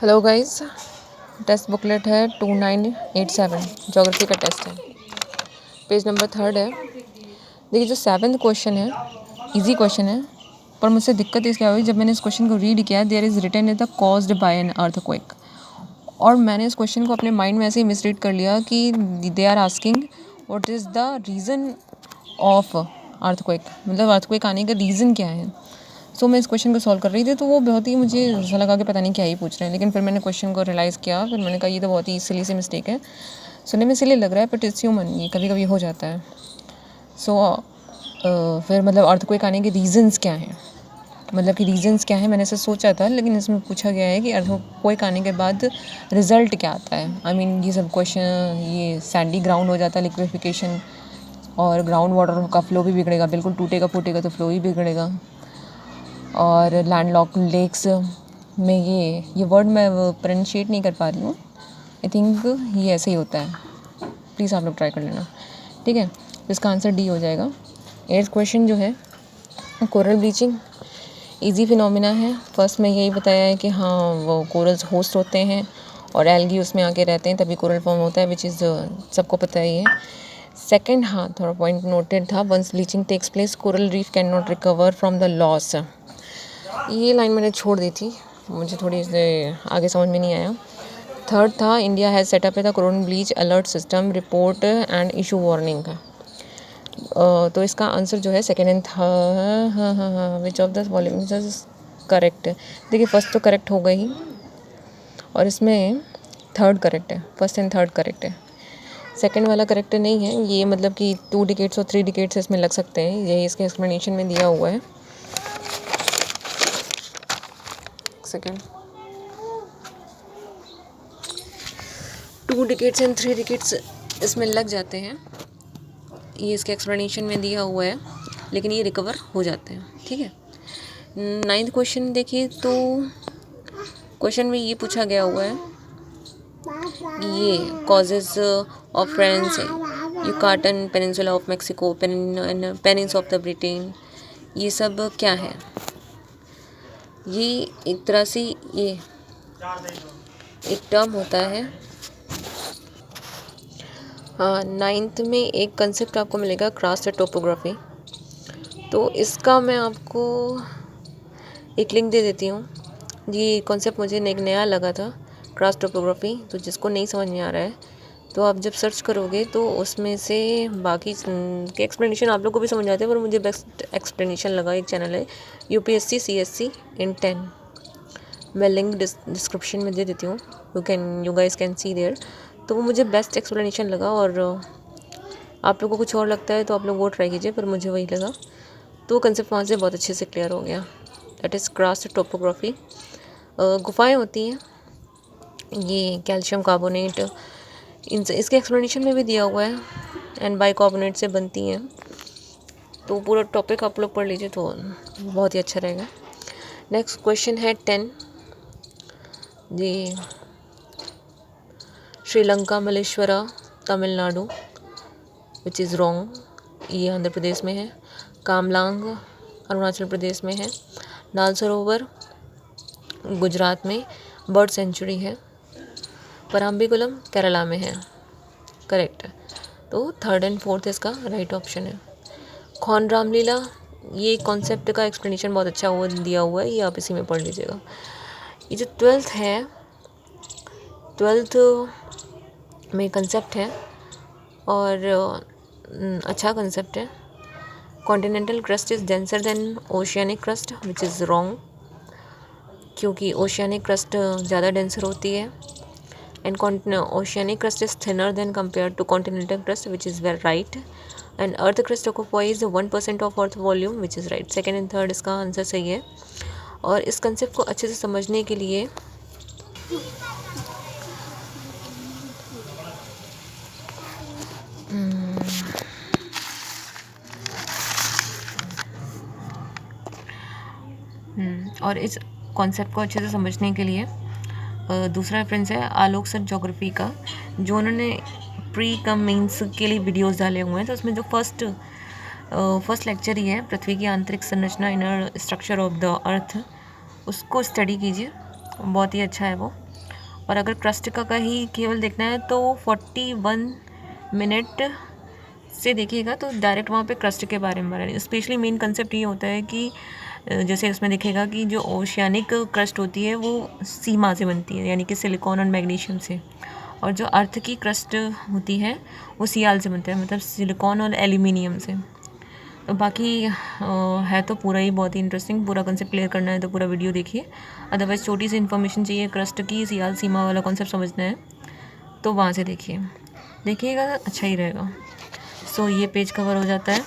Hello guys, test booklet है 2987 geography का test है। पेज नंबर 3 है। देखिए जो 7th क्वेश्चन है इजी क्वेश्चन है, पर मुझसे दिक्कत इस क्या हुई जब मैंने इस क्वेश्चन को रीड किया। There is written in the caused by an earthquake, और मैंने इस क्वेश्चन को अपने माइंड में ऐसे ही मिसरीड कर लिया कि they are asking what is the reason of earthquake, मतलब अर्थक्वेक आने का रीज़न क्या है। सो मैं इस क्वेश्चन को सॉल्व कर रही थी, तो वो बहुत ही मुझे ऐसा लगा कि पता नहीं क्या ही पूछ रहे हैं। लेकिन फिर मैंने क्वेश्चन को रियलाइज़ किया, फिर मैंने कहा ये तो बहुत ही सिली सी मिस्टेक है। सुनने में सिली लग रहा है बट इट्स ह्यूमन, ये कभी कभी हो जाता है। फिर मतलब अर्थक्वेक आने के रीज़न्स क्या हैं, मतलब कि रीज़न्स क्या है, मैंने ऐसे सोचा था। लेकिन इसमें पूछा गया है कि अर्थक्वेक आने के बाद रिज़ल्ट क्या आता है। आई मीन ये सब क्वेश्चन, ये सैंडी ग्राउंड हो जाता है, लिक्विफिकेशन, और ग्राउंड वाटर का फ्लो भी बिगड़ेगा, बिल्कुल टूटेगा फूटेगा तो फ्लो ही बिगड़ेगा। और लैंडलॉक लेक्स में ये वर्ड मैं प्रोनाउंशिएट नहीं कर पा रही हूँ। आई थिंक ये ऐसे ही होता है, प्लीज़ आप लोग ट्राई कर लेना, ठीक है। इसका आंसर डी हो जाएगा। 8th क्वेश्चन जो है, कोरल ब्लीचिंग इजी फिनोमिना है। फर्स्ट में यही बताया है कि हाँ वो कोरल्स होस्ट होते हैं और एल्गी उसमें आके रहते हैं, तभी कोरल फॉर्म होता है, विच इज़ सबको पता ही है। सेकंड, हाँ थोड़ा पॉइंट नोटेड था, once bleaching takes place coral reef can not recover from the loss. ये लाइन मैंने छोड़ दी थी, मुझे थोड़ी से आगे समझ में नहीं आया। थर्ड था, India has setup the corona bleach alert system report and issue warning का। तो इसका आंसर जो है सेकेंड एंड हाँ which of the following is correct. देखिए फर्स्ट तो करेक्ट हो गई, और इसमें थर्ड करेक्ट है, फर्स्ट एंड थर्ड करेक्ट है। सेकंड वाला करेक्ट नहीं है, ये मतलब कि 2 डिकेट्स और 3 डिकेट्स इसमें लग सकते हैं, यही इसके एक्सप्लेनेशन में दिया हुआ है। सेकंड 2 डिकेट्स एंड 3 डिकेट्स इसमें लग जाते हैं, ये इसके एक्सप्लेनेशन में दिया हुआ है, लेकिन ये रिकवर हो जाते हैं, ठीक है। 9th क्वेश्चन देखिए, तो क्वेश्चन में ये पूछा गया हुआ है, ये causes of friends Yucatan peninsula of Mexico, peninsula of the Britain, ये सब क्या है। ये एक तरह से ये एक टर्म होता है। 9th में एक कंसेप्ट आपको मिलेगा क्रस्ट टोपोग्राफी, तो इसका मैं आपको एक लिंक दे देती हूँ। ये कॉन्सेप्ट मुझे एक नया लगा था, क्रस्ट टोपोग्राफी, तो जिसको नहीं समझ में आ रहा है तो आप जब सर्च करोगे तो उसमें से बाकी के एक्सप्लेनेशन आप लोग को भी समझ आते हैं, पर मुझे बेस्ट एक्सप्लेनेशन लगा। एक चैनल है UPSC CSC इन 10, मैं लिंक डिस्क्रिप्शन में दे देती हूँ, you guys can see there. तो वो मुझे बेस्ट एक्सप्लेनेशन लगा, और आप लोगों को कुछ और लगता है तो आप लोग वो ट्राई कीजिए, पर मुझे वही लगा, तो कंसेप्ट वहाँ से बहुत अच्छे से क्लियर हो गया। That is crust topography. गुफाएं होती हैं, ये कैल्शियम कार्बोनेट, इसके एक्सप्लेनेशन में भी दिया हुआ है, एंड बाइकार्बोनेट से बनती हैं। तो पूरा टॉपिक आप लोग पढ़ लीजिए तो बहुत ही अच्छा रहेगा। नेक्स्ट क्वेश्चन है 10 जी, Sri Lanka Malleshwara Tamil Nadu, which is wrong, ये आंध्र प्रदेश में है। कामलांग अरुणाचल प्रदेश में है। दाल सरोवर गुजरात में बर्ड सेंचुरी है। पराम्बीकुलम केरला में है, करेक्ट है। तो थर्ड एंड फोर्थ इसका राइट ऑप्शन है। खौन रामलीला, ये कॉन्सेप्ट का एक्सप्लेनेशन बहुत अच्छा हुआ दिया हुआ है, ये आप इसी में पढ़ लीजिएगा। ये जो 12th है, 12th में कंसेप्ट है, और अच्छा कंसेप्ट है। Continental crust is denser than oceanic crust, which is wrong, क्योंकि ओशियानिक क्रस्ट ज़्यादा डेंसर होती है, and oceanic crust is thinner than compare to continental crust, which is very right, and earth crust occupies 1% of earth volume, which is right. Second and third इसका answer सही है। और इस concept को अच्छे से समझने के लिए और इस कॉन्सेप्ट को अच्छे से समझने के लिए दूसरा रेफरेंस है आलोक सर ज्योग्राफी का, जो उन्होंने प्री कम मेंस के लिए वीडियोस डाले हुए हैं। तो उसमें जो फर्स्ट लेक्चर ही है, पृथ्वी की आंतरिक संरचना, inner structure of the earth, उसको स्टडी कीजिए, बहुत ही अच्छा है वो। और अगर क्रस्ट का ही केवल देखना है तो 41 मिनट से देखिएगा तो डायरेक्ट वहाँ पे क्रस्ट के बारे में बता। स्पेशली मेन कंसेप्ट ये होता है कि जैसे उसमें दिखेगा कि जो ओशियानिक क्रस्ट होती है वो सीमा से बनती है, यानी कि सिलिकॉन और मैग्नीशियम से, और जो अर्थ की क्रस्ट होती है वो सियाल से बनता है, मतलब सिलिकॉन और एल्यूमिनियम से। तो बाकी है तो पूरा ही बहुत ही इंटरेस्टिंग। पूरा कंसेप्ट क्लियर करना है तो पूरा वीडियो देखिए, अदरवाइज़ छोटी सी इन्फॉर्मेशन चाहिए क्रस्ट की, सियाल सीमा वाला कॉन्सेप्ट समझना है तो वहाँ से देखिएगा, अच्छा ही रहेगा। सो ये पेज कवर हो जाता है।